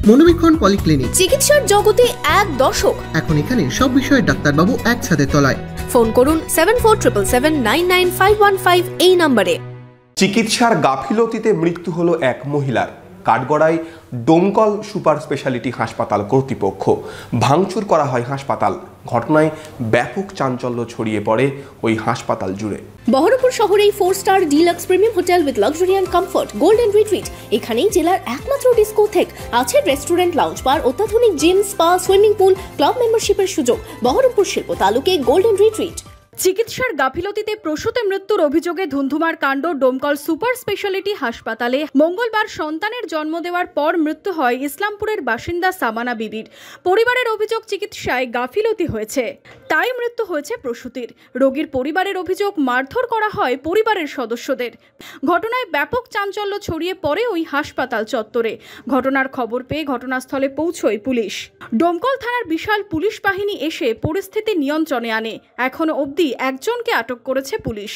মনোবীক্ষণ polyclinic, চিকিৎসার জগতে এক দশক। এখন এখানে সব বিষয়ে ডাক্তারবাবু একসাথে তলায়। ফোন করুন 7477999515 এই নম্বরে। চিকিৎসার গাফিলতিতে মৃত্যু হলো এক মহিলার। কাঠগড়ায় ডোমকল সুপার স্পেশালিটি হাসপাতাল কর্তৃপক্ষ ভাঙচুর করা হয় হাসপাতাল। ঘটনায় ব্যাপক চাঞ্চল্য ছড়িয়ে পড়ে ওই হাসপাতাল জুড়ে। বহরমপুর শহরেই 4 star deluxe premium hotel with luxury and comfort golden retreat. এখানেই জেলার একমাত্র ডিস্কোথেক, আছে রেস্টুরেন্ট, লাউঞ্জ বার, অত্যাধুনিক gym, spa, swimming pool, club মেম্বারশিপের সুযোগ। বহরমপুর শিল্প তালুকে গোল্ডেন রিট্রিট। চিকিৎসার গাফিলতিতে প্রসূতি মৃত্যুর অভিযোগে ধুন্ধুমার কাণ্ড ডোমকল সুপার স্পেশালিটি হাসপাতালে। মঙ্গলবার সন্তানের জন্ম দেওয়ার পর মৃত্যু হয় ইসলামপুরের বাসিন্দা সামানা বিবির। পরিবারের অভিযোগ চিকিৎসায় গাফিলতি হয়েছে, তাই মৃত্যু হয়েছে প্রসূতির। রোগীর পরিবারের অভিযোগ মারধর করা হয় পরিবারের সদস্যদের। ঘটনায় ব্যাপক চাঞ্চল্য ছড়িয়ে পড়ে ওই হাসপাতাল চত্বরে। ঘটনার খবর পেয়ে ঘটনাস্থলে পৌঁছয় পুলিশ। ডোমকল থানার বিশাল পুলিশ বাহিনী এসে পরিস্থিতি নিয়ন্ত্রণে আনে। এখনো অবধি একজনকে আটক করেছে পুলিশ।